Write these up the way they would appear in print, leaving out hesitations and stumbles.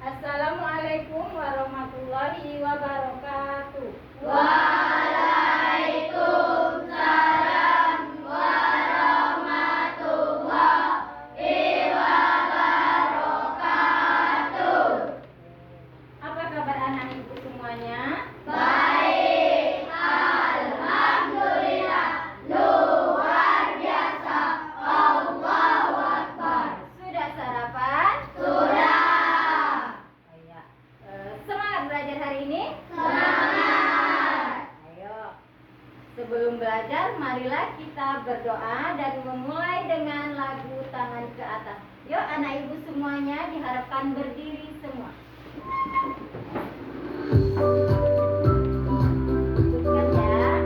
Assalamualaikum warahmatullahi wabarakatuh. Waalaikumsalam warahmatullahi wabarakatuh. Apa kabar anak ibu semuanya? Baik, alhamdulillah, luar biasa. Allahu Akbar. Sudah sarapan? Sudah. Semangat belajar hari ini? Semangat. Ayo. Sebelum belajar, marilah kita berdoa dan memulai dengan lagu Tangan ke Atas. Yuk anak ibu semuanya diharapkan berdiri semua. Ikutkan ya.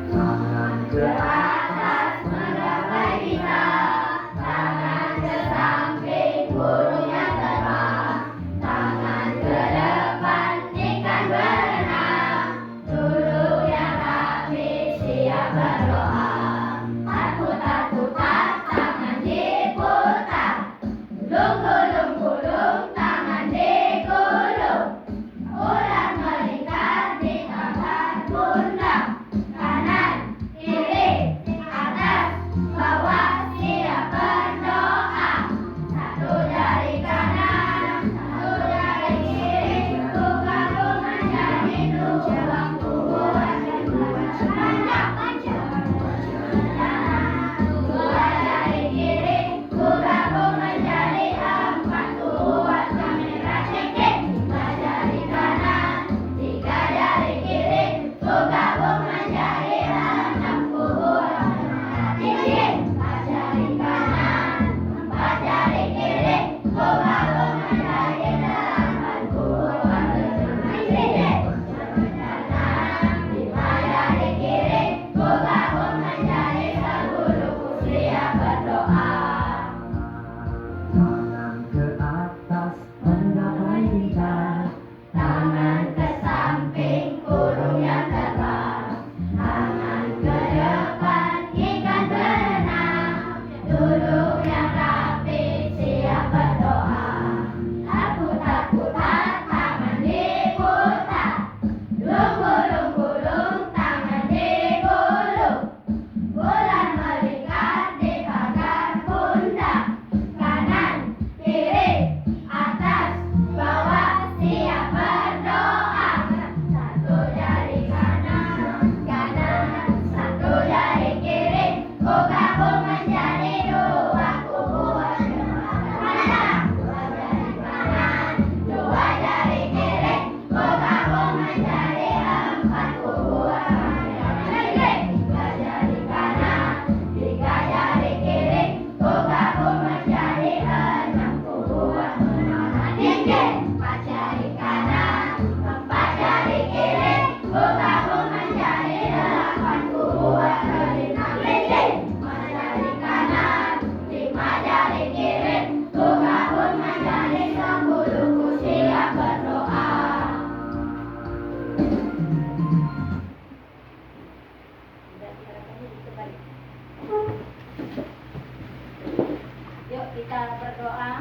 Tangan ke atas menggapai kita, tangan ke samping burungnya terbang, tangan ke depan ikan berenang, duduk yang rapi siap berdoa. Putar-putar tangan diputar, gulung-gulung tangan digulung, ular melingkar di tangan pundak. Kanan, kiri, atas, bawah, siap berdoa. Satu jari kanan, satu jari kiri, gabung menjadi dua kuburan panjang. Dua jari kiri, gabung menjadi empat kuburan kamera sedikit. Dua jari kanan, tiga jari kiri, gabung menjadi enam kuburan tinggi. Empat jari kanan, empat jari kiri, gabung menjadi delapan kuburan tinggi. Kanan, lima jari kiri, gabung menjadi 10 siap berdoa. Tangan ke atas menggapai bintang, Tangan ke samping burung yang terbang, tangan ke depan ikan berenang, duduk yang rapi siap berdoa. Putar-putar tangan diputar, gulung-gulung tangan digulung, bulan melingkar di pagar pundak. Kanan, kiri, atas, bawah, siap berdoa. Satu jari kanan, satu jari kiri, gabung menjadi dua kuburan panjang. Dua jari kanan, dua jari kiri, gabung menjadi empat kuburan tinggi. Tiga jari kanan, tiga jari kiri, gabung menjadi enam kuburan tinggi. Empat jari kanan, empat jari kiri, gabung menjadi delapan kuburan tinggi. Lima jari kanan, lima jari kiri, gabung menjadi 10 siap berdoa. Sudah diharapkannya dikebalik. Yuk kita berdoa.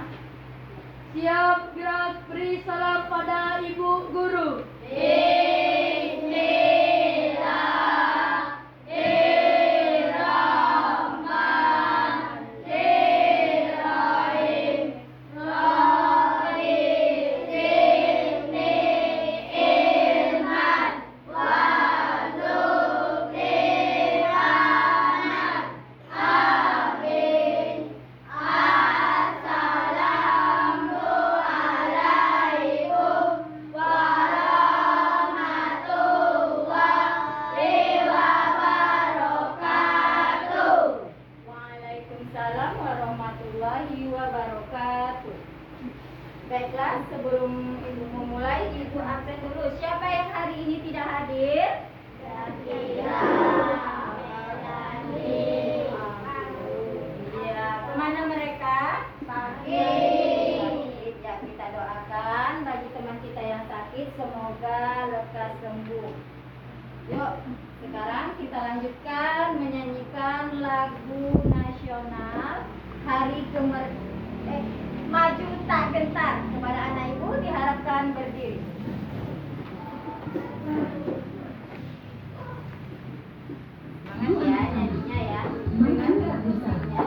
Siap gerak beri salam pada ibu guru. Bismillahirrahmanirrahim. Wa'idni ilman warzuqni aman. Amin. Assalamualaikum warahmatullahi wabarakatuh. Waalaikumsalam warahmatullahi wabarakatuh. Baiklah, sebelum ibu memulai, ibu absen dulu. Siapa yang hari ini tidak hadir? Zakira, Melani, Iya, kemana mereka? Sakit. Ya, kita doakan bagi teman kita yang sakit semoga lekas sembuh. Yuk, sekarang kita lanjutkan menyanyikan lagu nasional Hari Maju Tak Gentar. Kepada anak ibu diharapkan berdiri. Semangat ya nyanyinya ya. Mangga bersama.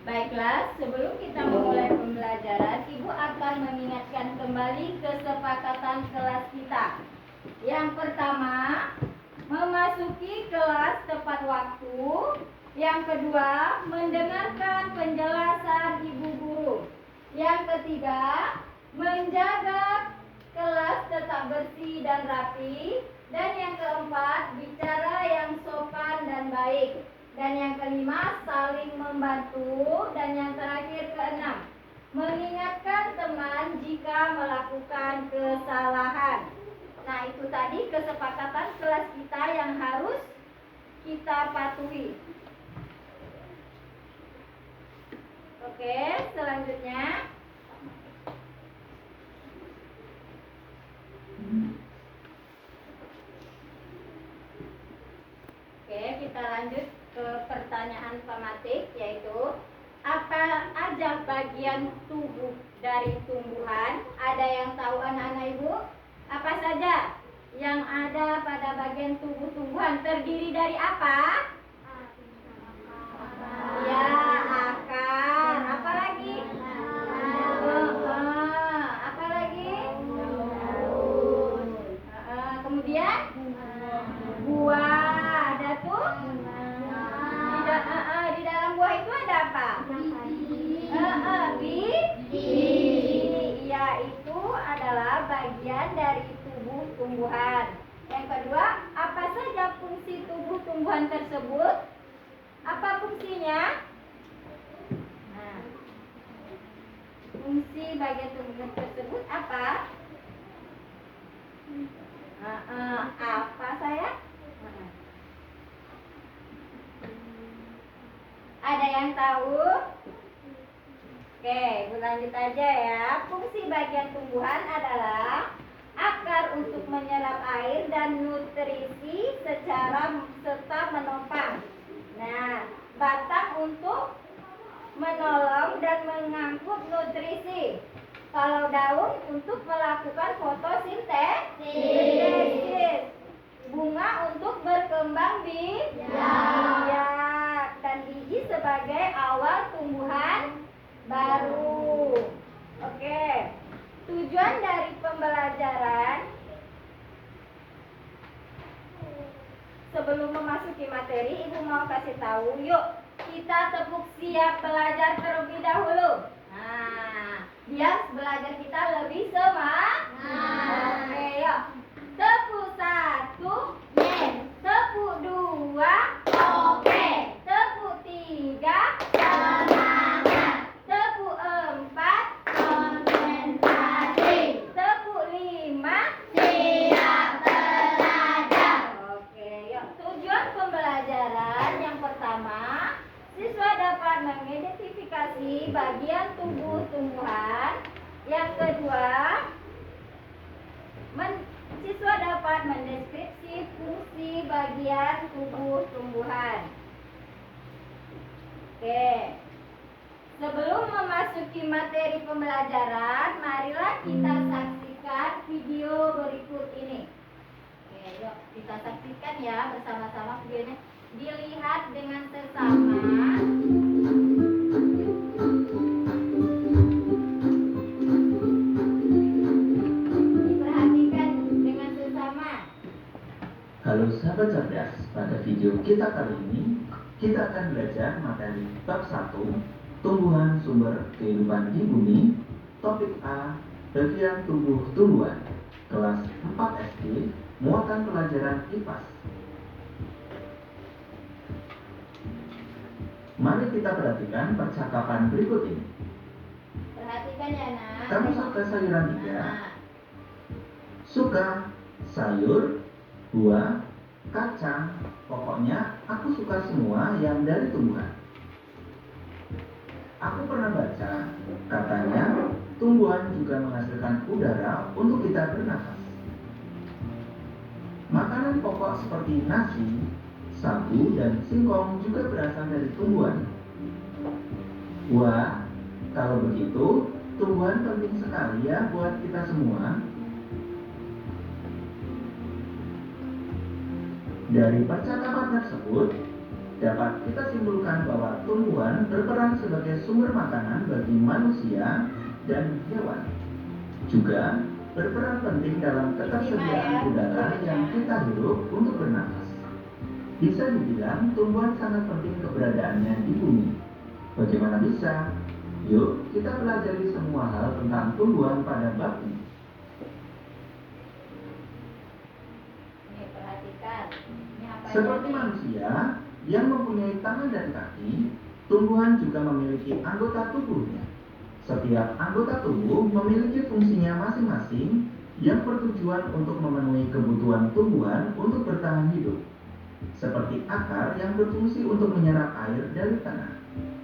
Baiklah, sebelum kita memulai pembelajaran, Ibu akan mengingatkan kembali kesepakatan kelas kita. Yang pertama, memasuki kelas tepat waktu. Yang kedua, mendengarkan penjelasan Ibu Guru. Yang ketiga, menjaga kelas tetap bersih dan rapi. Dan yang keempat, bicara yang sopan dan baik. Dan yang kelima, saling membantu. Dan yang terakhir, keenam, mengingatkan teman jika melakukan kesalahan. Nah, itu tadi kesepakatan kelas kita yang harus kita patuhi. Oke, selanjutnya kita lanjut ke pertanyaan tematik, yaitu apa aja bagian tubuh dari tumbuhan? Ada yang tahu anak-anak ibu? Apa saja yang ada pada bagian tubuh tumbuhan? Terdiri dari apa? Ya, akar. Apa lagi? Apa lagi? Kemudian buah. Ada tuh? Di dalam buah itu ada apa? Biji. Iya, itu adalah bagian dari tubuh tumbuhan. Yang kedua, apa saja fungsi tubuh tumbuhan tersebut? Apa fungsinya? Nah, fungsi bagian tubuh tersebut apa? Apa saya? Ada yang tahu? Oke, lanjut aja ya. Fungsi bagian tumbuhan adalah akar untuk menyerap air dan nutrisi serta menopang. Nah, batang untuk menolong dan mengangkut nutrisi. Kalau daun untuk melakukan fotosintesis. Bunga untuk berkembang biak dan biji sebagai awal tumbuhan baru. Oke. Tujuan dari pembelajaran. Sebelum memasuki materi, Ibu mau kasih tahu, yuk kita tepuk siap belajar terlebih dahulu. Nah, biar belajar kita lebih semangat. Oke, yuk. Tepuk 1, Yes. tepuk 2, Oke. tepuk 3, Semangat. tepuk 4, Konsentrasi. tepuk 5. Siap belajar. Oke, yuk. Tujuan pembelajaran yang pertama, siswa dapat mengidentifikasi bagian tubuh tumbuhan. Yang kedua, siswa dapat mendeskripsi fungsi bagian tubuh tumbuhan. Oke. Sebelum memasuki materi pembelajaran, marilah kita saksikan video berikut ini. Oke, yuk kita saksikan ya bersama-sama videonya. Dilihat dengan seksama. Diperhatikan dengan seksama. Halo sahabat cerdas, pada video kita kali ini kita akan belajar materi bab 1 tumbuhan sumber kehidupan di bumi. Topik A, bagian tubuh tumbuhan, kelas 4 SD, muatan pelajaran IPAS. Mari kita perhatikan percakapan berikut ini. Perhatikan ya, Nak. Kamu suka sayuran tidak? Nah, Suka sayur, buah, kacang, pokoknya aku suka semua yang dari tumbuhan. Aku pernah baca, katanya tumbuhan juga menghasilkan udara untuk kita bernafas. Makanan pokok seperti nasi, sagu, dan singkong juga berasal dari tumbuhan. Wah, kalau begitu, tumbuhan penting sekali ya buat kita semua. Dari percakapan tersebut, dapat kita simpulkan bahwa tumbuhan berperan sebagai sumber makanan bagi manusia dan hewan. Juga berperan penting dalam ketersediaan udara yang kita hirup untuk bernafas. Bisa dibilang tumbuhan sangat penting keberadaannya di bumi. Bagaimana bisa? Yuk kita pelajari semua hal tentang tumbuhan pada bab ini. Nih, perhatikan. Ini apa Seperti ini? manusia yang mempunyai tangan dan kaki, tumbuhan juga memiliki anggota tubuhnya. Setiap anggota tubuh memiliki fungsinya masing-masing yang bertujuan untuk memenuhi kebutuhan tumbuhan untuk bertahan hidup. Seperti akar yang berfungsi untuk menyerap air dari tanah.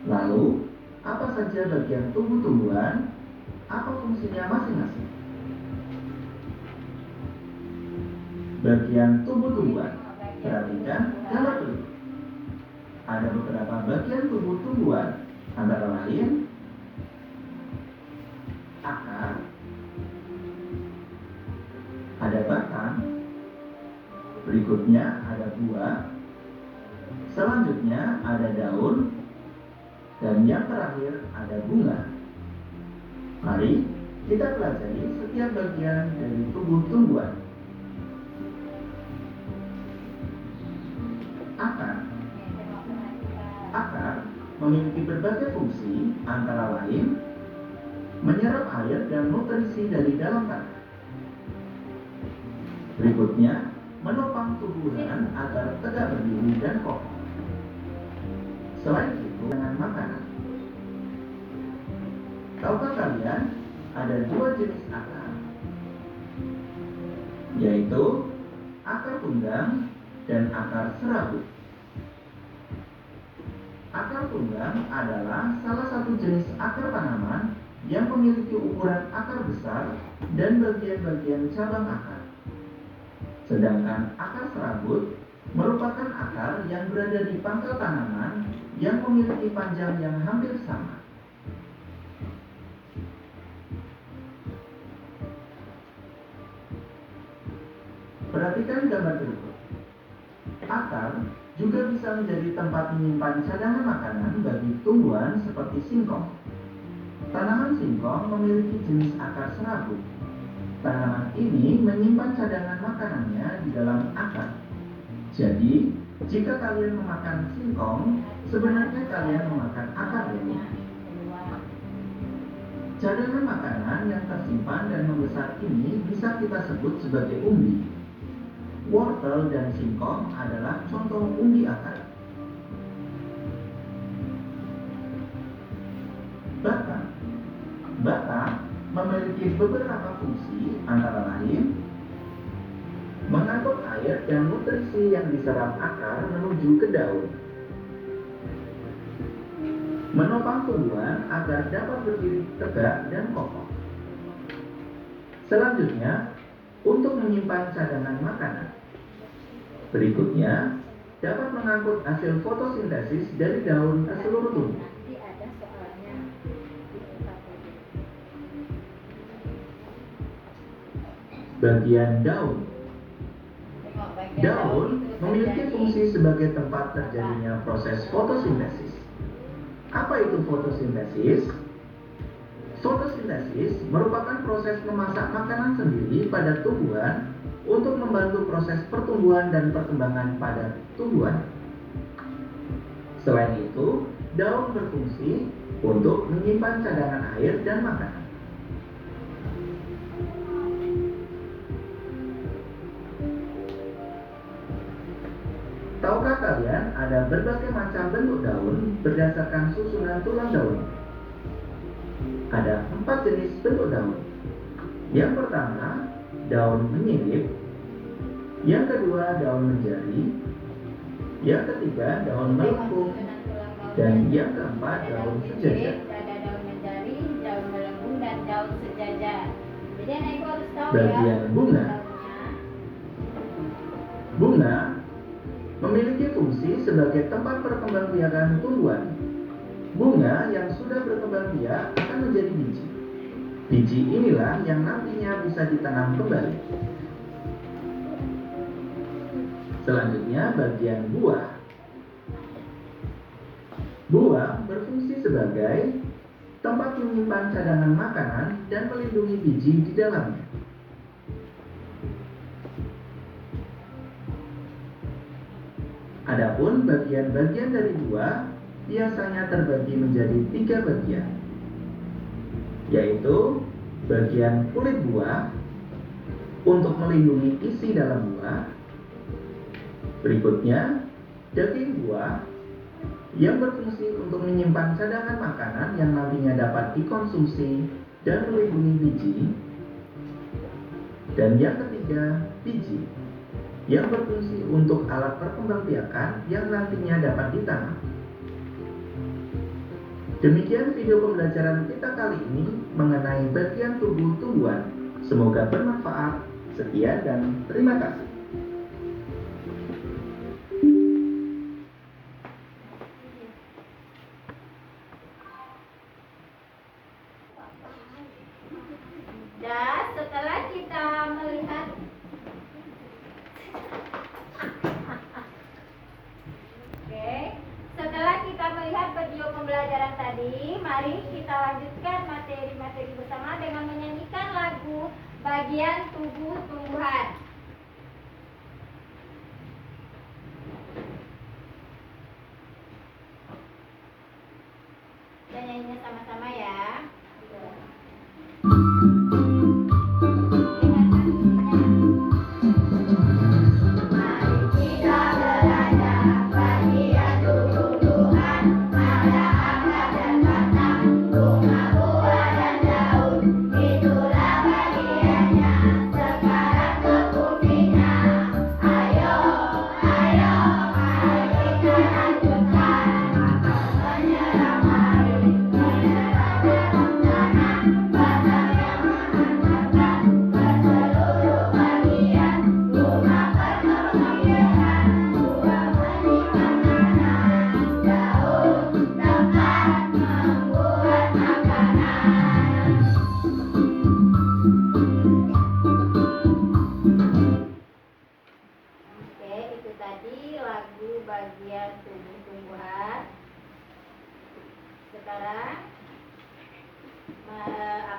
Lalu, apa saja bagian tubuh tumbuhan? Apa fungsinya masing-masing? Bagian tubuh tumbuhan. Perhatikan gambar berikut. Ada beberapa bagian tubuh tumbuhan, antara lain akar, ada batang, berikutnya ada buah, selanjutnya ada daun, dan yang terakhir ada bunga. Mari kita pelajari setiap bagian dari tubuh tumbuhan. Akar. Akar memiliki berbagai fungsi, antara lain menyerap air dan nutrisi dari dalam tanah. Berikutnya, menopang tumbuhan agar tegak berdiri dan kokoh. Selain itu, dengan makanan. Tahukah kalian ada dua jenis akar, yaitu akar tunggang dan akar serabut. Akar tunggang adalah salah satu jenis akar tanaman yang memiliki ukuran akar besar dan bagian-bagian cabang akar. Sedangkan akar serabut merupakan akar yang berada di pangkal tanaman yang memiliki panjang yang hampir sama. Perhatikan gambar berikut. Akar juga bisa menjadi tempat menyimpan cadangan makanan bagi tumbuhan seperti singkong. Tanaman singkong memiliki jenis akar serabut. Tanaman ini menyimpan cadangan makanannya di dalam akar. Jadi, jika kalian memakan singkong, sebenarnya kalian memakan akarnya. Cadangan makanan yang tersimpan dan membesar ini bisa kita sebut sebagai umbi. Wortel dan singkong adalah contoh umbi akar. Batang memiliki beberapa fungsi, antara lain mengangkut air dan nutrisi yang diserap akar menuju ke daun, menopang tumbuhan agar dapat berdiri tegak dan kokoh. Selanjutnya, untuk menyimpan cadangan makanan. Berikutnya, dapat mengangkut hasil fotosintesis dari daun ke seluruh tubuh. Nanti ada soalnya. Bagian daun. Tengok bagian Daun itu memiliki terjadi. fungsi sebagai tempat terjadinya proses fotosintesis. Apa itu fotosintesis? Fotosintesis merupakan proses memasak makanan sendiri pada tumbuhan untuk membantu proses pertumbuhan dan perkembangan pada tumbuhan. Selain itu, daun berfungsi untuk menyimpan cadangan air dan makanan. Tahukah kalian ada berbagai macam bentuk daun berdasarkan susunan tulang daun? Ada 4 jenis bentuk daun. Yang pertama, daun menyilip. Yang kedua, daun menjari. Yang ketiga, daun melengkung. Dan yang keempat, daun sejajar. Ada daun menjari, daun melengkung, dan daun sejajar. Jadi anak ibu harus tahu Bagian ya. bunga. daunnya. Bunga memiliki fungsi sebagai tempat perkembangbiakan tumbuhan. Bunga yang sudah berkembang biak akan menjadi biji. Biji inilah yang nantinya bisa ditanam kembali. Selanjutnya, bagian buah. Buah berfungsi sebagai tempat menyimpan cadangan makanan dan melindungi biji di dalamnya. Adapun bagian-bagian dari buah biasanya terbagi menjadi 3 bagian, yaitu bagian kulit buah untuk melindungi isi dalam buah. Berikutnya, daging buah yang berfungsi untuk menyimpan cadangan makanan yang nantinya dapat dikonsumsi dan melindungi biji. Dan yang ketiga, biji yang berfungsi untuk alat perkembangbiakan yang nantinya dapat ditanam. Demikian video pembelajaran kita kali ini mengenai bagian tubuh tumbuhan. Semoga bermanfaat. Sekian dan terima kasih. Dan setelah kita melihat setelah kita melihat video pembelajaran tadi, mari kita lanjutkan materi-materi bersama dengan menyanyikan lagu bagian tubuh tumbuhan. Dan nyanyinya sama-sama ya. Mari kita belajar bagian tubuh Tuhan. Ada akar dan batang, bunga, buah dan daun. Itulah bagiannya. Sekarang kebun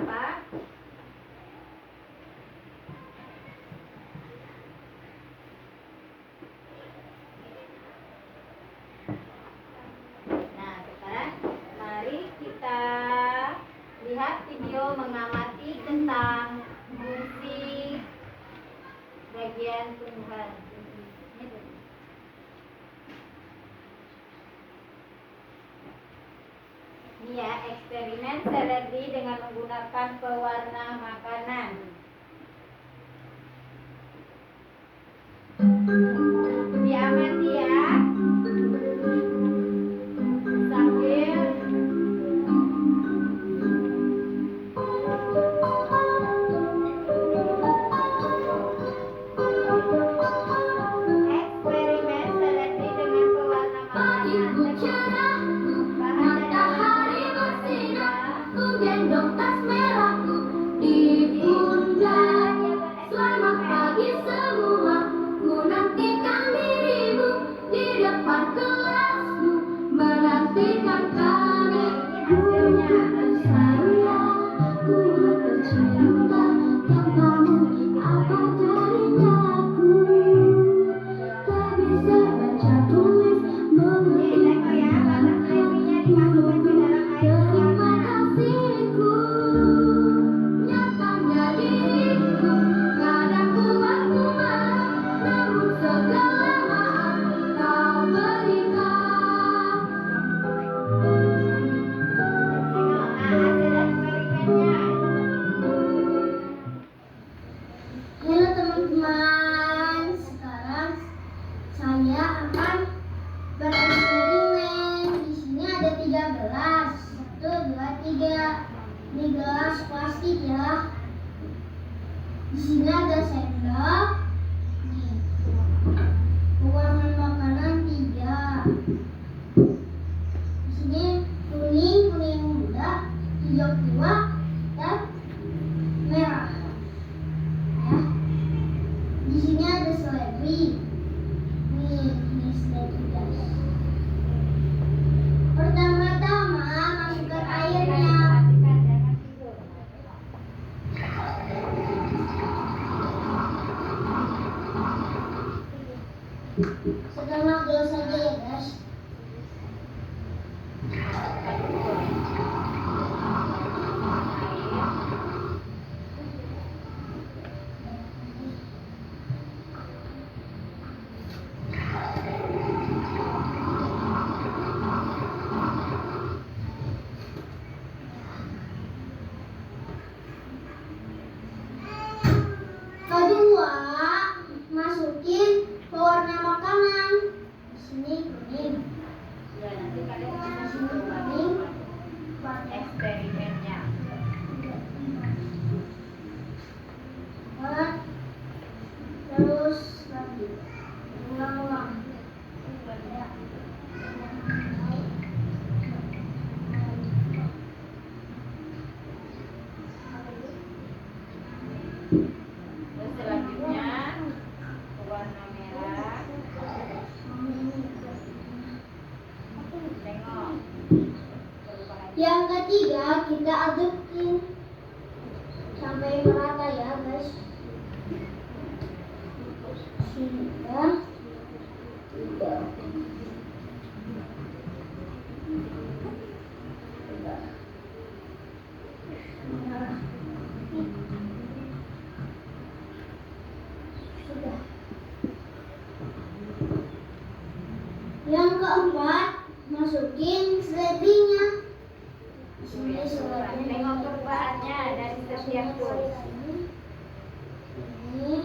apa? Nah, sekarang mari kita lihat video mengamati tentang fungsi bagian tumbuhan. Ini ya, eksperimen seledri dengan menggunakan pewarna makanan. Diamati ya. Sambil eksperimen seledri dengan pewarna Pagiku makanan. cerahku, matahari bersinar, ku gendong tas merahku di pundak. Selamat pagi semua, ku nantikan dirimu di depan kelasmu, menantikan kami. Sayang, ku tercinta tanpamu, apa jadinya aku? Tak bisa baca tulis, mengerti terima kasihku. Nyatanya diriku kadang buatku marah, namun segala maaf kau berikan. Halo teman-teman, sekarang saya akan bereksperimen. Di sini ada 3 gelas, 1, 2, 3. Ini gelas plastik ya. Di sini ada sendok. Nih, pewarnaan makanan 3. Di sini kuning muda, hijau tua, dan merah. Ya. Di sini ada seledri. Ini seledri guys. Pertama-tama masukkan airnya. Setengah gelas saja ya guys. Kedua, masukin pewarna makanan. Di sini kuning. Ya, nanti kalian Di bisa sini kuning. Warna eksperimennya. merah. Terus lagi. Ulang-ulang. Terus selanjutnya warna merah. Tengok. Yang ketiga kita adukin sampai merata ya guys. Sudah. Sudah. Yang keempat, masukin seledrinya. Di sini seledrinya. Tengok perubahannya dari setiap tulis. Ini.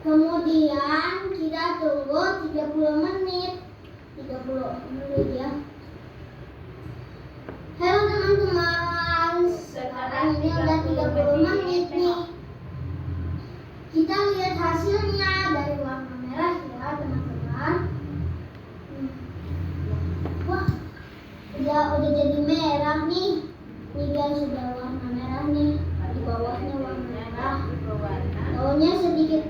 Kemudian kita tunggu 30 menit. 30 menit ya. Halo teman-teman, sekarang ini udah 30 menit nih. Kita lihat hasilnya dari warna merah ya teman-teman. Wah, udah jadi merah nih. Nih guys, sudah warna merah nih. Di bawahnya warna merah. Daunnya sedikit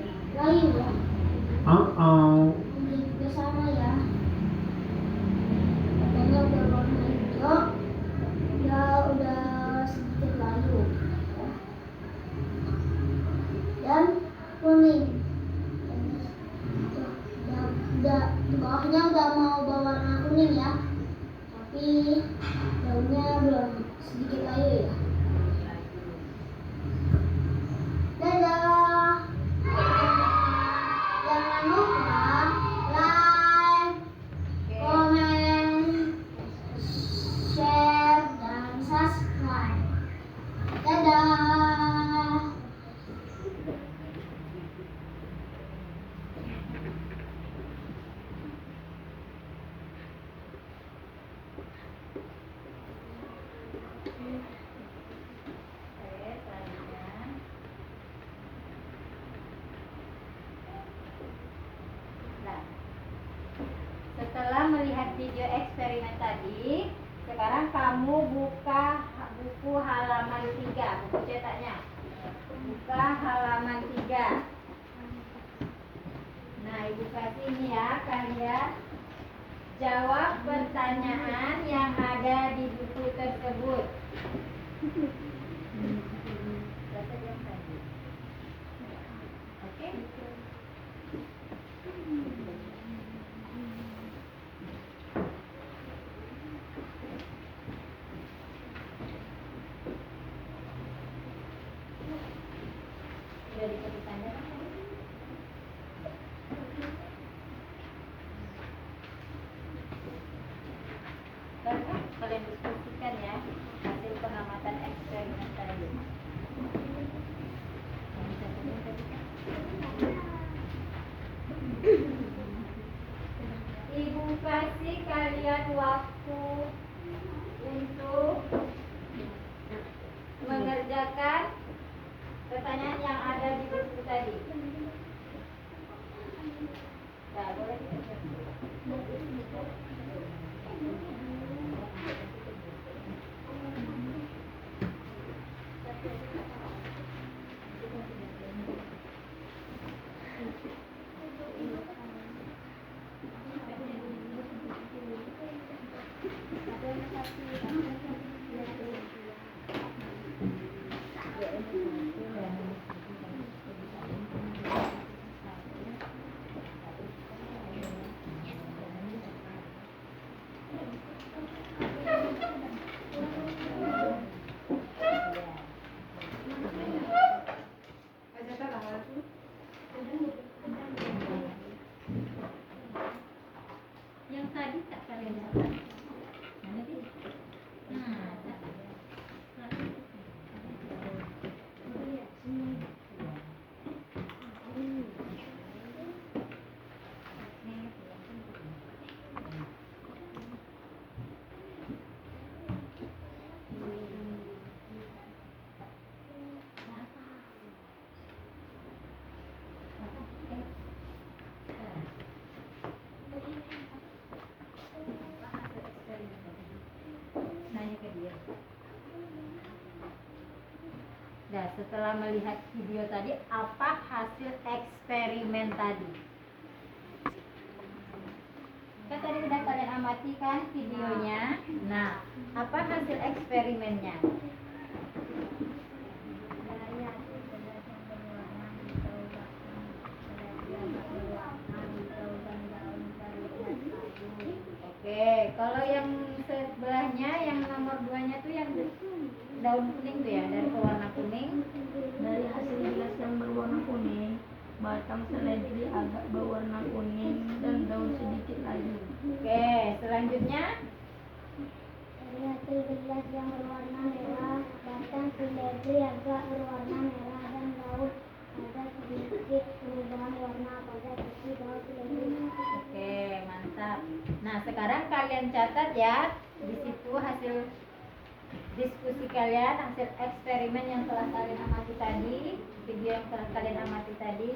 bawahnya udah mau berwarna kuning ya, tapi daunnya belum, sedikit lagi ya. Dadah. Jangan lupa like, comment, share, dan subscribe. Dadah. Oke, selanjutnya. Nah, setelah melihat video eksperimen tadi, sekarang kamu buka buku halaman 3, buku cetaknya. Buka halaman 3. Nah, Ibu kasih ini ya, kalian jawab pertanyaan yang ada di buku tersebut. Oke? Sudah dikasih tanda kan? Baiklah, kalian diskusikan ya hasil pengamatan eksperimen tadi. Ibu kasih kalian waktu untuk mengerjakan pertanyaan yang ada di buku tadi. Nah, boleh yang tadi tak kalian catat. Mana sih? Nah, nanya ke dia. Nah, setelah melihat video tadi, apa hasil eksperimen tadi? Kan tadi udah kalian amati kan videonya. Nah, apa hasil eksperimennya? Oke, kalau yang sebelahnya, yang nomor 2-nya tuh yang daun kuning tuh ya, dari pewarna kuning. Dari hasil gelas yang berwarna kuning, batang seledri agak berwarna kuning dan daun sedikit lagi. Oke, selanjutnya Dari hasil gelas yang berwarna merah, batang seledri agak berwarna merah dan daun ada sedikit perubahan warna pada sisi daun seledri. oke, mantap. Nah, sekarang kalian catat ya di situ hasil diskusi kalian, hasil eksperimen yang telah kalian amati tadi, video yang telah kalian amati tadi.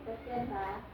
Sekian, Pak.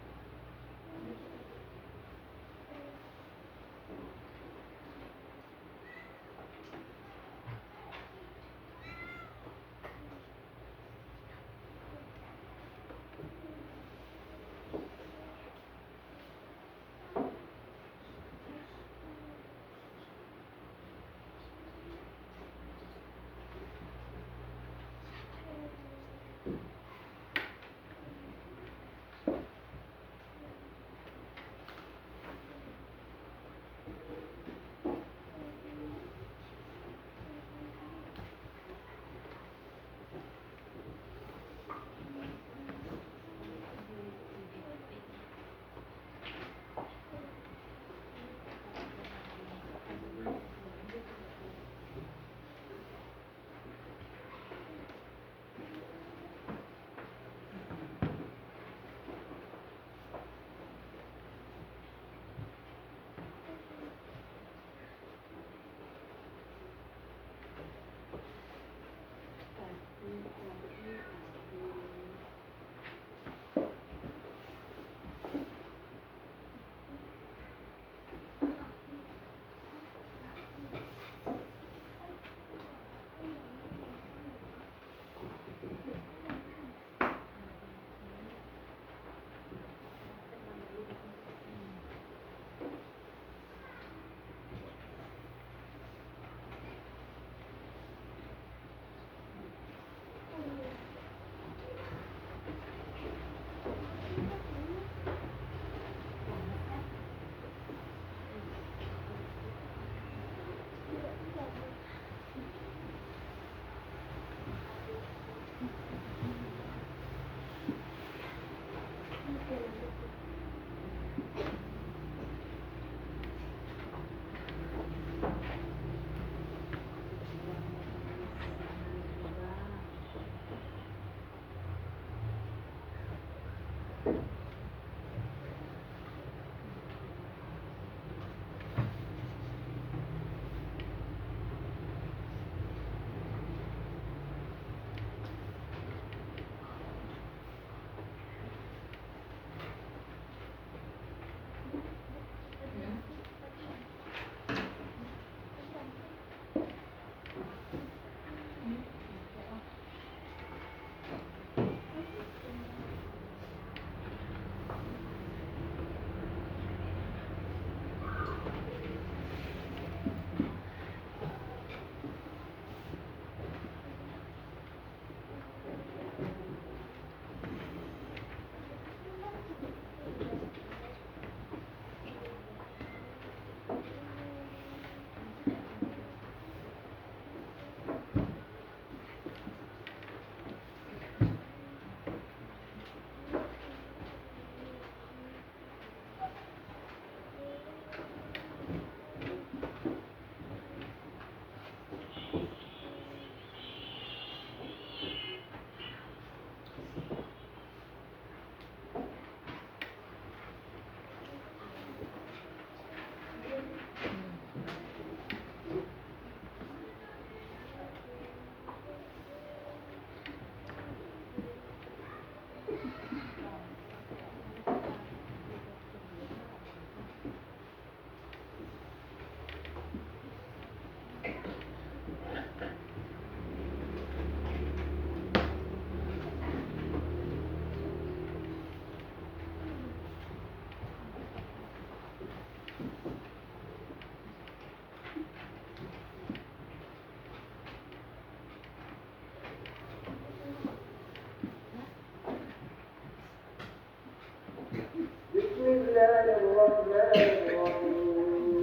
بسم الله الرحمن الرحيم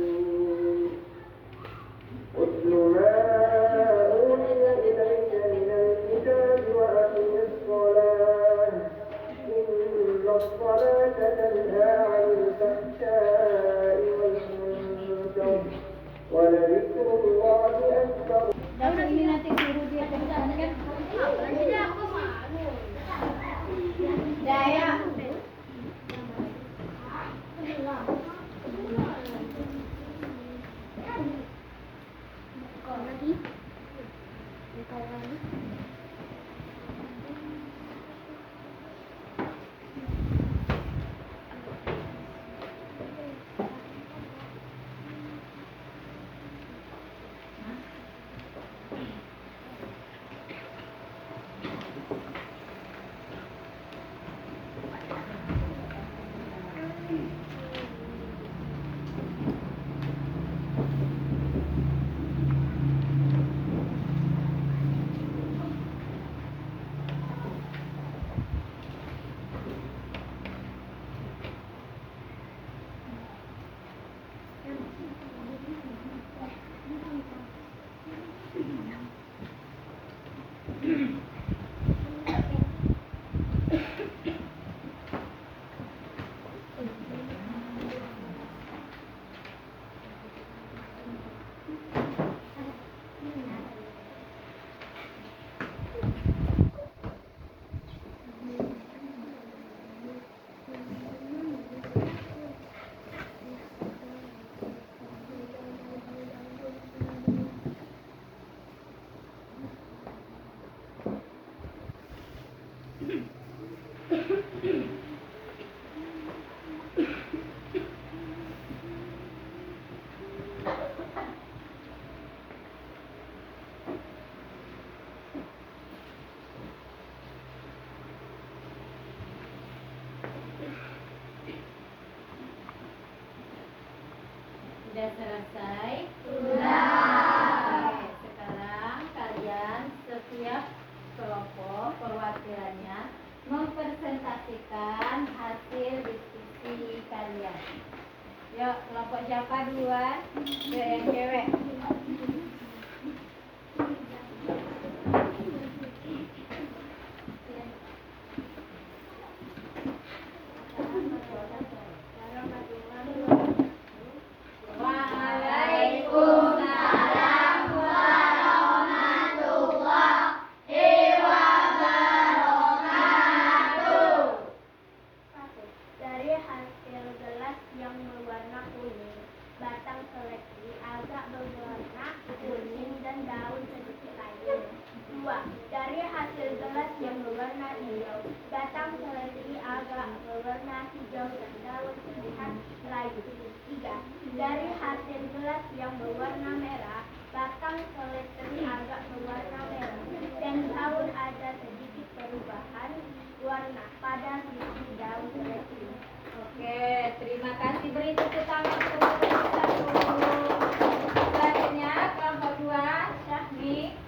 اتل ما أوحي إليك من الكتاب وأقم الصلاة إن الصلاة تنهى عن الفحشاء والمنكر ولذكر الله أكبر. Dapat ini nanti suruh dia terbangkan. Daya. lagi. Sudah selesai? Sudah. Oke, sekarang kalian setiap kelompok perwakilannya mempresentasikan hasil diskusi kalian. Yuk, kelompok siapa duluan? Yuk, yang cewek. Waalaikumsalam warahmatullahi wabarakatuh. Dari hasil gelas yang berwarna kuning, batang seledri agak berwarna kuning dan daun sedikit layu. 2. Dari hasil gelas yang berwarna hijau, batang seledri agak berwarna hijau dan daun sedikit layu. 3. Dari hasil gelas yang berwarna merah, batang seledri agak berwarna merah dan daun ada sedikit perubahan warna pada sisi daun seledri. Oke, terima kasih. Beri tepuk tangan untuk kelompok satu. Selanjutnya kelompok 2, Syahmi.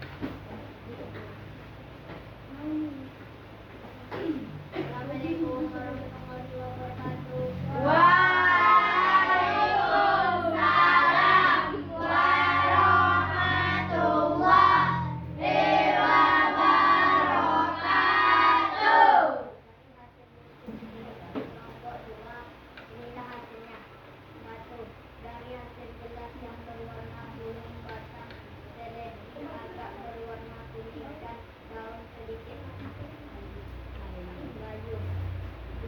Assalamualaikum warahmatullahi wabarakatuh. Waalaikumsalam warahmatullahi wabarakatuh. Kelompok 2, inilah hasilnya. 1. Dari hasil gelas yang berwarna kuning, batang seledri agak berwarna kuning dan daun sedikit layu.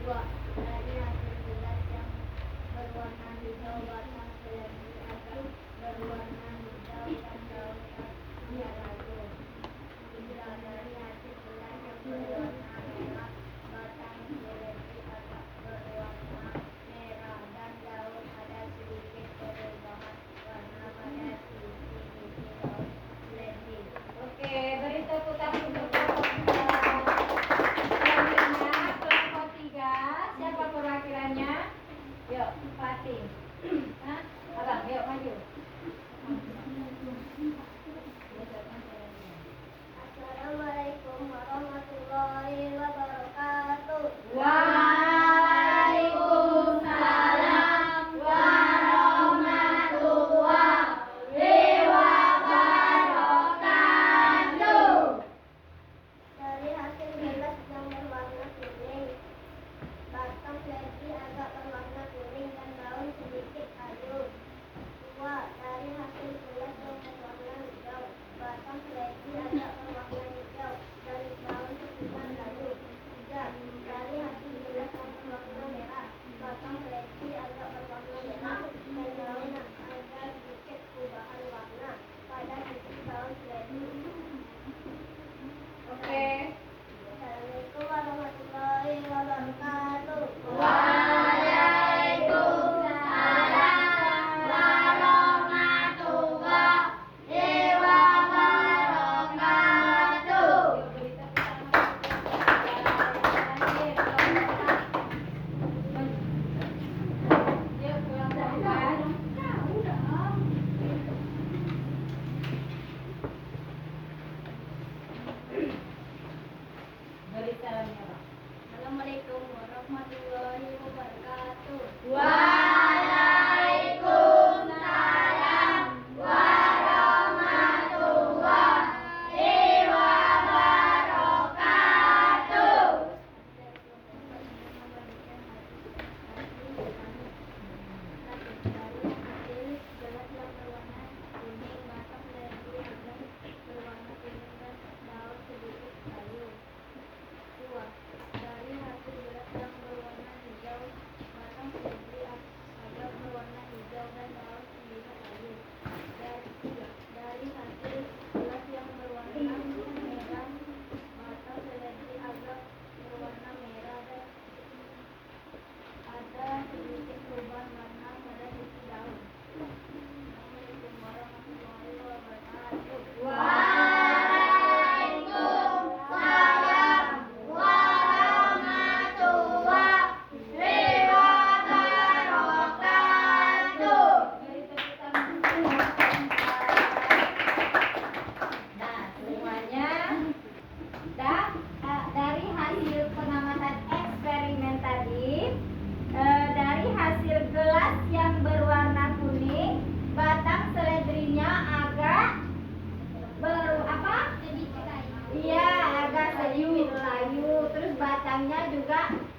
2. Dari hasil gelas yang berwarna hijau, batang seledri agak berwarna hijau dan daunnya layu. 3. Dari hasil gelas yang berwarna merah, batang seledri agak berwarna merah dan daun ada sedikit perubahan warna pada sisi daun seledri. Oke, beri tepuk tangan untuk kelompok 2. Selanjutnya kelompok 3, siapa perwakilannya? Yuk, Fatih. Hah? Abang, yuk maju. Assalamualaikum warahmatullahi wabarakatuh. Waalaikumsalam warahmatullahi wabarakatuh. Dari hasil gelas yang berwarna kuning, batang seledri agak berwarna kuning dan daun sedikit layu. 2. Dari hasil gelas yang berwarna hijau, batang seledri agak berwarna hijau dan daun sedikit layu. 3. Dari hasil gelas yang berwarna merah, batang seledri agak berwarna merah dan daun ada sedikit perubahan warna pada sisi daun seledri. Oke. Assalamualaikum warahmatullahi wabarakatuh. Waalaikumsalam warahmatullahi wabarakatuh. Yuk, kelompok 4. Beri salamnya, Pak. Assalamualaikum warahmatullahi wabarakatuh. Waalaikumsalam warahmatullahi wabarakatuh. Dari hasil gelas yang berwarna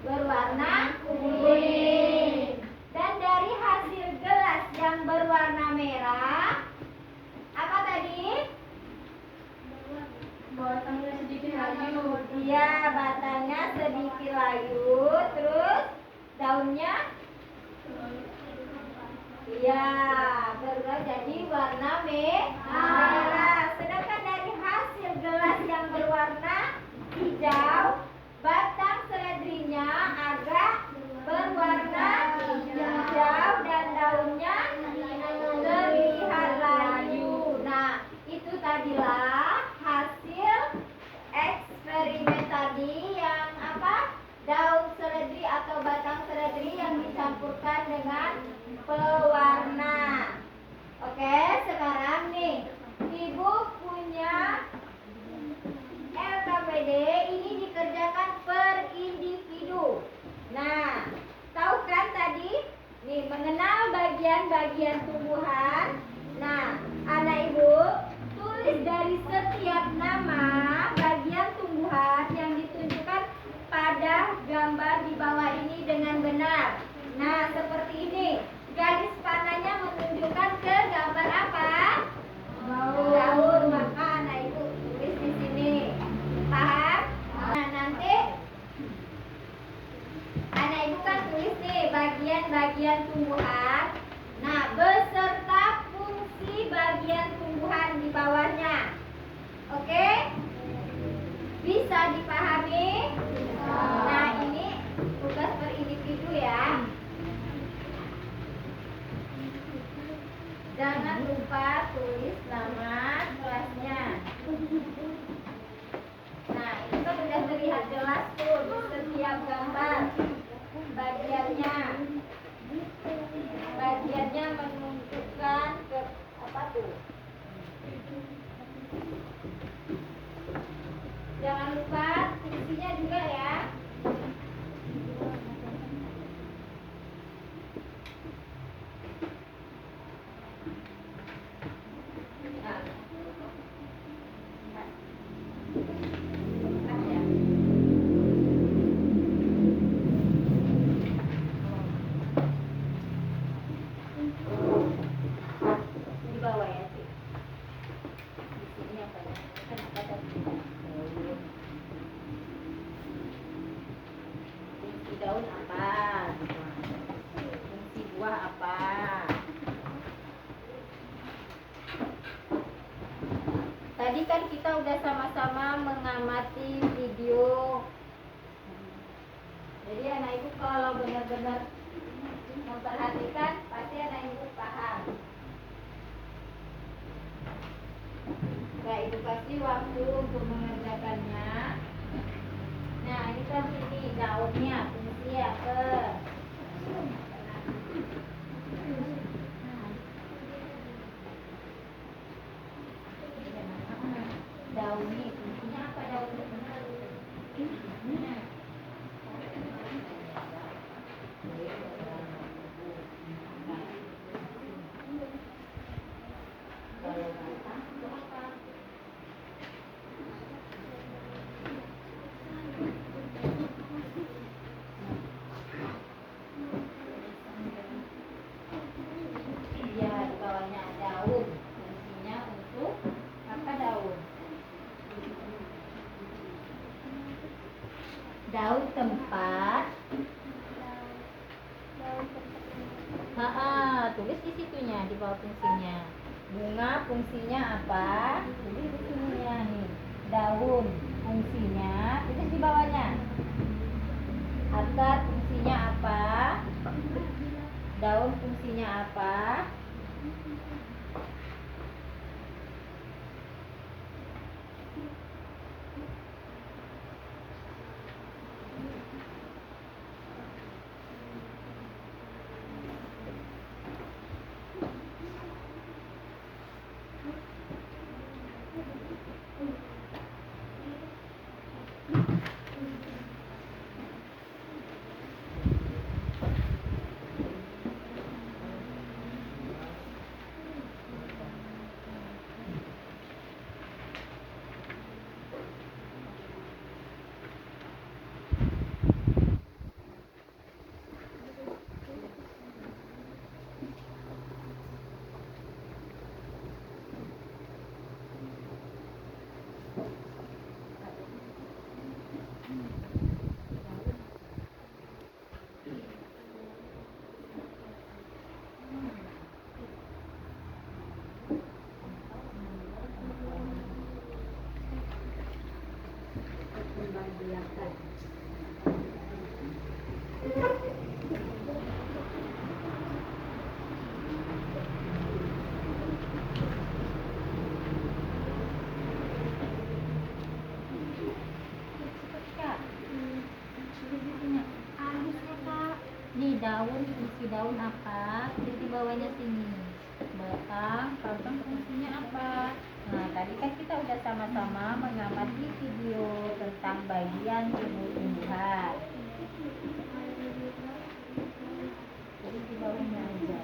berwarna kuning. Dan dari hasil gelas yang berwarna merah, apa tadi? Batangnya sedikit layu. Iya, batangnya sedikit layu, terus daunnya iya, berubah jadi warna merah. Sedangkan dari hasil gelas yang berwarna hijau, batang seledrinya agak berwarna hijau dan daunnya terlihat layu. Nah, itu tadilah hasil eksperimen tadi yang apa? Daun seledri atau batang seledri yang dicampurkan dengan pewarna. Oke, sekarang nih Ibu punya LKPD ini dikerjakan per individu. Nah, tahu kan tadi nih mengenal bagian-bagian tumbuhan. Nah, anak Ibu tulis dari setiap nama bagian tumbuhan yang ditunjukkan pada gambar di bawah ini dengan benar. Nah, seperti ini. Garis panahnya menunjukkan ke gambar apa? Daun. Maka anak Ibu tulis di sini. Paham? Nah, nanti anak Ibu kan tulis nih bagian-bagian tumbuhan. Nah, beserta fungsi bagian tumbuhan di bawahnya. Oke? Bisa dipahami? Nah, ini tugas per individu ya. Jangan lupa tulis nama kelasnya. Nah, itu kan sudah terlihat jelas tuh di setiap gambar bagiannya. Bagiannya menunjukkan ke apa tuh? Jangan lupa fungsinya juga ya. Di bawah ya sih. Di sini apa ya? Kenapa tadi? Fungsi daun apa? Fungsi buah apa? Tadi kan kita udah sama-sama mengamati video. Jadi anak Ibu kalau benar-benar memperhatikan pasti anak Ibu paham. Nah, Ibu kasih waktu untuk mengerjakannya. Nah, ini kan ini daunnya fungsi apa? Daun ini fungsinya apa daun? Ya, di bawahnya daun. Fungsinya untuk apa daun? Daun tempat. Tulis di situnya di bawah fungsinya. Bunga fungsinya apa? Tulis di sininya nih. Daun fungsinya, tulis di bawahnya. Akar fungsinya apa? Daun fungsinya apa? Nih daun, fungsi daun apa? Jadi bawahnya sini. Batang fungsinya apa? Nah, tadi kan kita udah sama-sama mengamati video tentang bagian tubuh tumbuhan. Jadi di bawahnya aja.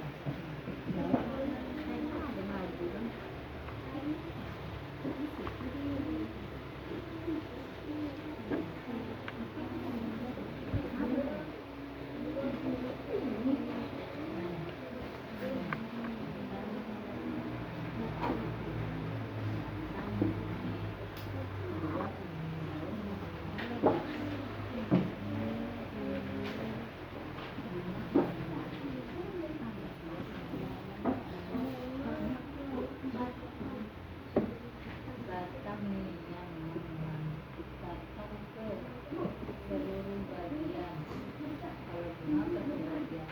Batang nih yang batang ke seluruh bagian. Kalau bunga ke bagian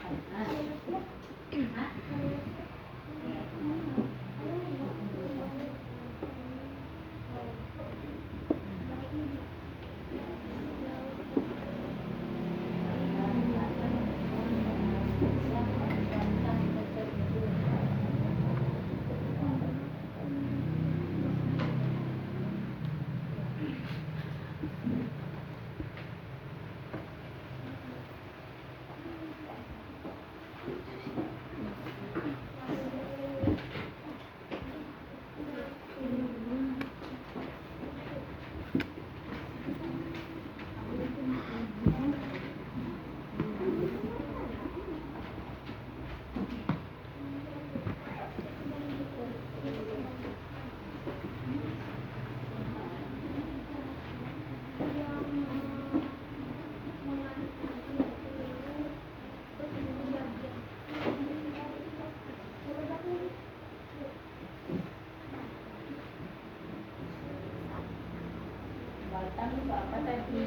batang itu apa tadi?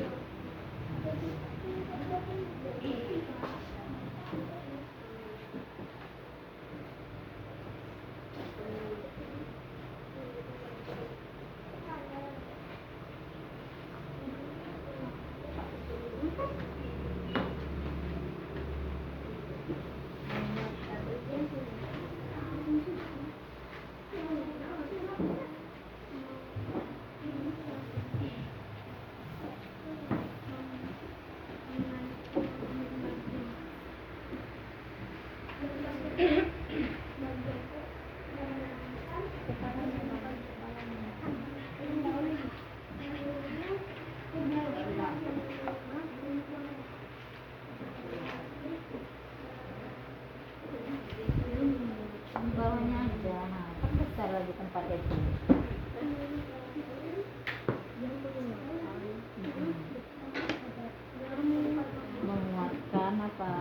Di bawahnya aja. Nah, kan besar lagi tempatnya itu. Menguatkan apa?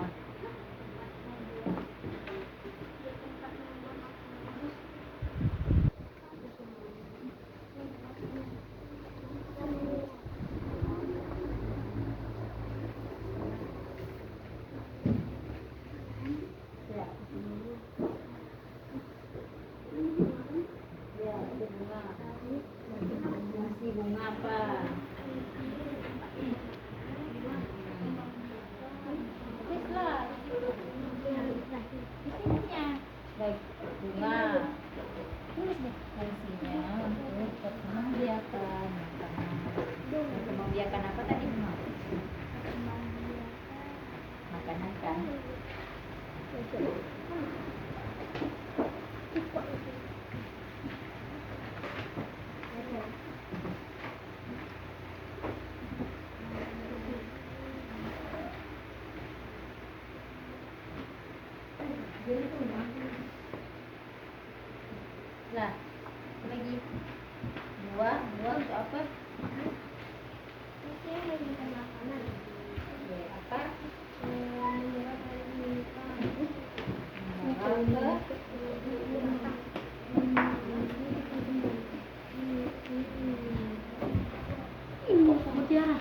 Ya, ya, itu bunga. Fungsi bunga apa? Habis lah. Isinya. Baik, bunga. Tulis deh fungsinya untuk membiarkan makanan. Untuk membiarkan apa tadi? Makanan kan? Lah, lagi buah untuk apa? Ya, apa? Mineral ke mutiara.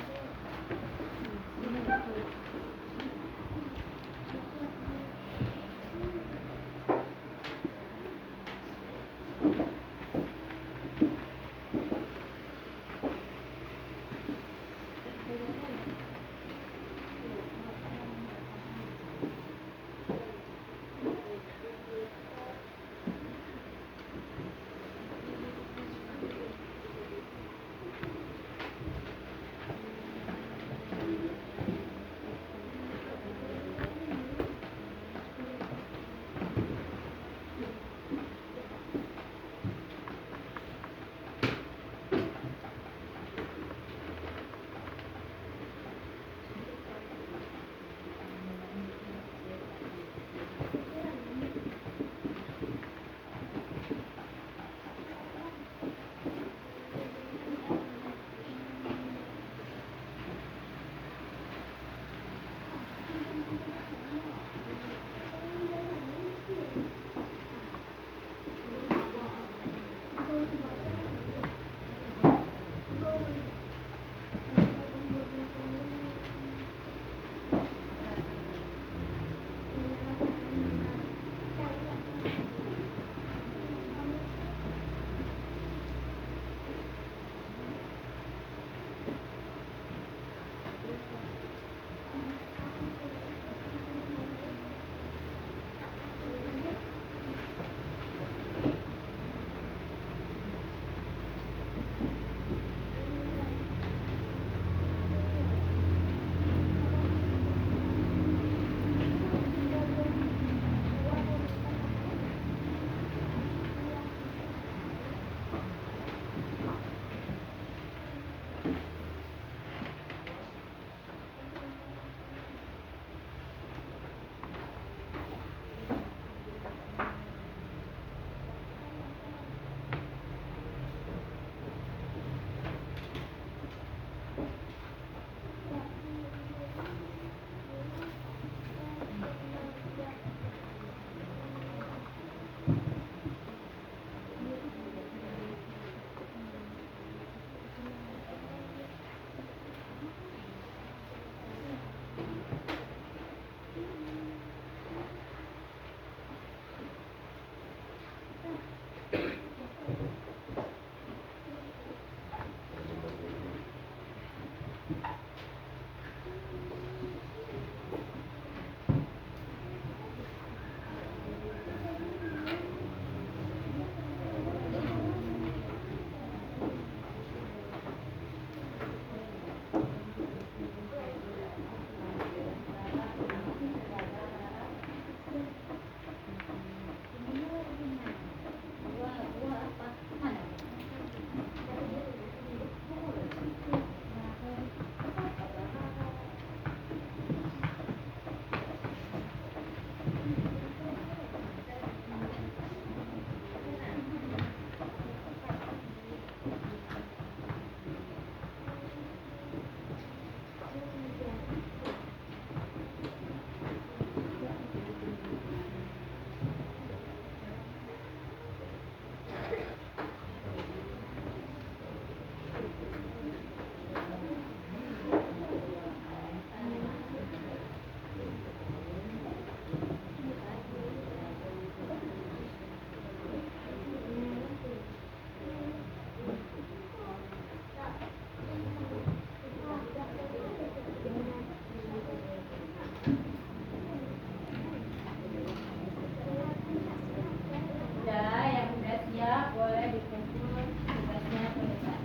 Udah, yang udah siap boleh dikumpul tugasnya ke depan.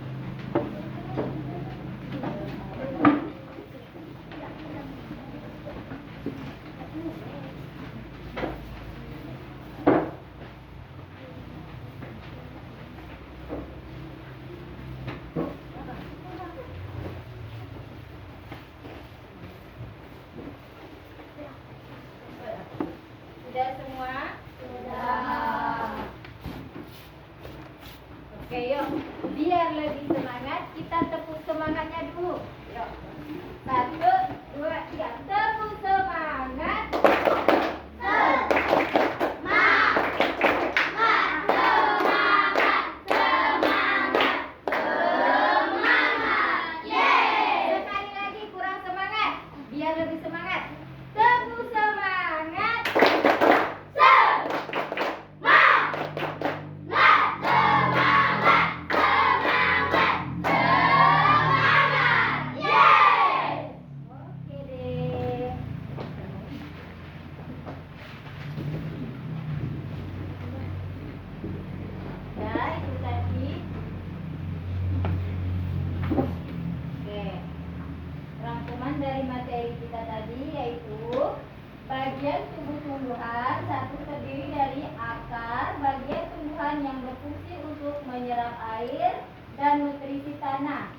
Sudah semua? Sudah. Oke, yuk. Biar lebih semangat, kita tepuk semangatnya dulu. Yuk. 1, 2, 3. Tepuk semangat. Sekali lagi kurang semangat. Biar lebih semangat. Tepuk semangat. Oke deh. Ya, itu tadi. Oke. Rangkuman dari materi kita tadi yaitu bagian tumbuh-tumbuhan satu terdiri dari akar, bagian tumbuhan yang berfungsi untuk menyerap air dan nutrisi tanah.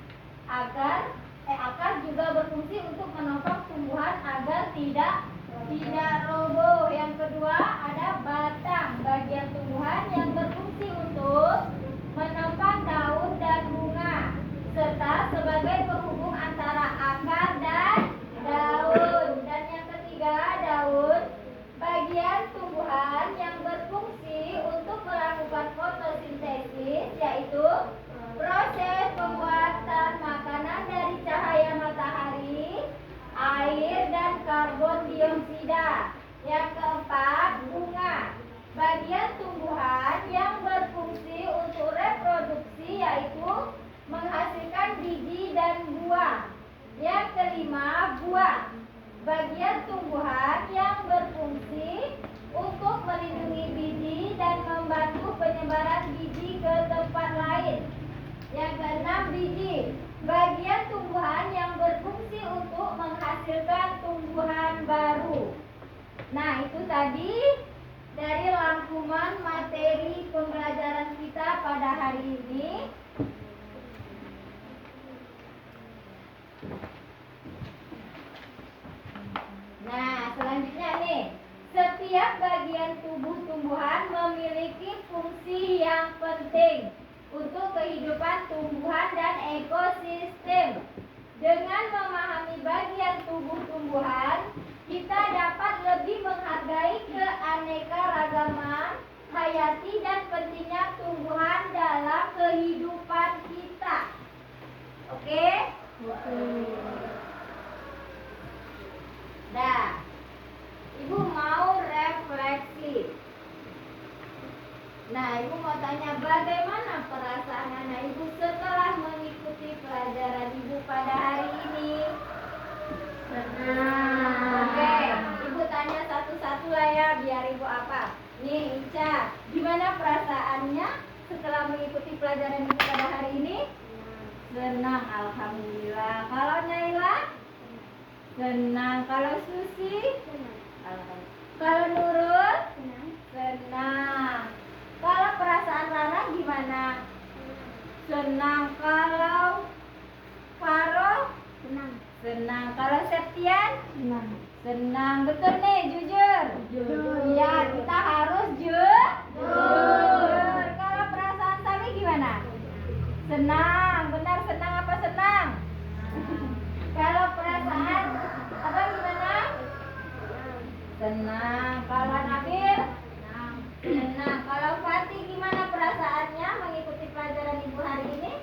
Akar juga berfungsi untuk menopang tumbuhan agar tidak roboh. Yang kedua ada batang, bagian tumbuhan yang berfungsi untuk menopang daun dan bunga serta sebagai penghubung antara akar dan daun. Dan yang ketiga daun, bagian tumbuhan yang berfungsi untuk melakukan fotosintesis, yaitu proses pembuatan makanan dari cahaya matahari, air, dan karbon dioksida. Yang keempat, bunga, bagian tumbuhan yang berfungsi untuk reproduksi, yaitu menghasilkan biji dan buah. Yang kelima, buah, bagian tumbuhan yang berfungsi untuk melindungi biji dan membantu penyebaran biji ke tempat lain. Yang keenam, biji, bagian tumbuhan yang berfungsi untuk menghasilkan tumbuhan baru. Nah, itu tadi dari rangkuman materi pembelajaran kita pada hari ini. Nah, selanjutnya nih, setiap bagian tubuh tumbuhan memiliki fungsi yang penting untuk kehidupan tumbuhan dan ekosistem. Dengan memahami bagian tubuh tumbuhan, kita dapat lebih menghargai keanekaragaman hayati dan pentingnya tumbuhan dalam kehidupan kita. Oke? Dah. Ibu mau refleksi. Nah, ibu mau tanya bagaimana perasaan anak ibu setelah mengikuti pelajaran ibu pada hari ini? Senang. Oke, ibu tanya satu-satu lah ya, biar ibu apa? Nih, Ica, gimana perasaannya setelah mengikuti pelajaran ibu pada hari ini? Senang, alhamdulillah. Kalau Naila? Senang. Kalau Susi? Alhamdulillah. Kalau Nurul? Senang. Kalau perasaan Rara gimana? Senang. Kalau Faro? Senang. Kalau Septian? Senang. Betul nih, jujur? Iya, kita harus jujur. Kalau perasaan Sami gimana? Senang. Benar, senang apa senang? Kalau perasaan apa gimana? Senang. Kalau Nabil? Senang. Kalau Fatih gimana perasaannya mengikuti pelajaran ibu hari ini?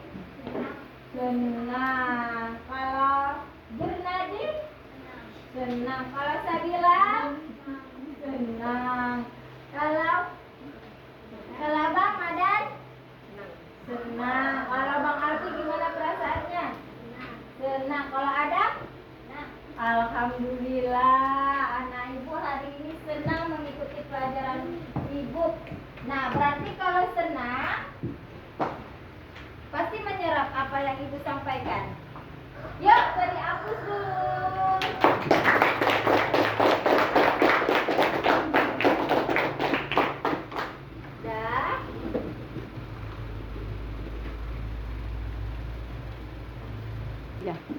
Senang. Kalau Jurnadi? Senang. Kalau Sabila? Senang. Kalau Bang Madan? Senang. Kalau Bang Alfi gimana perasaannya? Senang. Kalau Adam? Alhamdulillah. Nah, berarti kalau senang pasti menyerap apa yang ibu sampaikan. Yuk, beri aplaus dulu. Dah.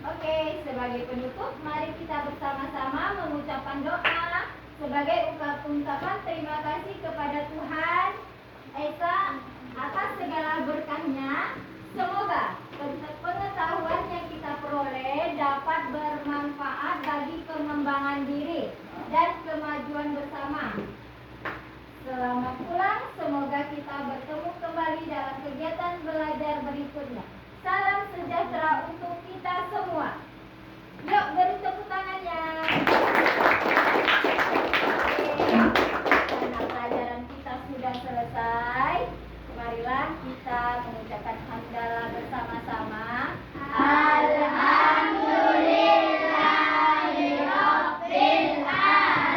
Oke, sebagai penutup, mari kita bersama-sama mengucapkan doa sebagai ungkapan terima kasih kepada Tuhan Esa atas segala berkahnya. Semoga pengetahuan yang kita peroleh dapat bermanfaat bagi pengembangan diri dan kemajuan bersama. Selamat pulang, semoga kita bertemu kembali dalam kegiatan belajar berikutnya. Salam sejahtera untuk kita semua. Yuk, beri tepuk tangannya. Karena pelajaran kita sudah selesai, marilah kita mengucapkan hamdalah bersama-sama. Alhamdulillahirabbil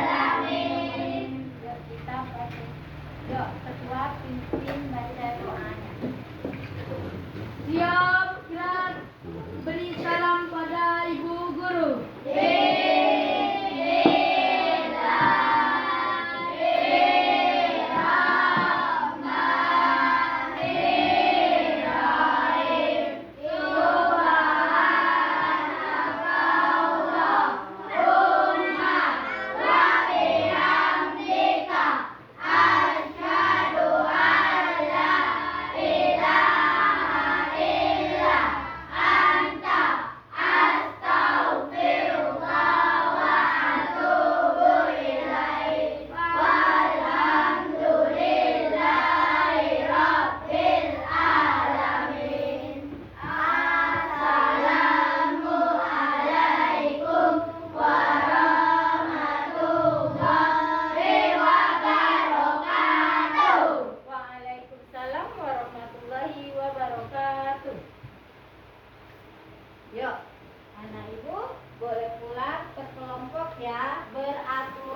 alamin. Yuk kita pakai. Yuk, ketua pimpin baca doanya. Siap, gerak. Beri salam pada ibu guru. Waalaikumsalam warahmatullahi wabarakatuh. Yuk, anak ibu boleh pulang ke kelompok ya, beratur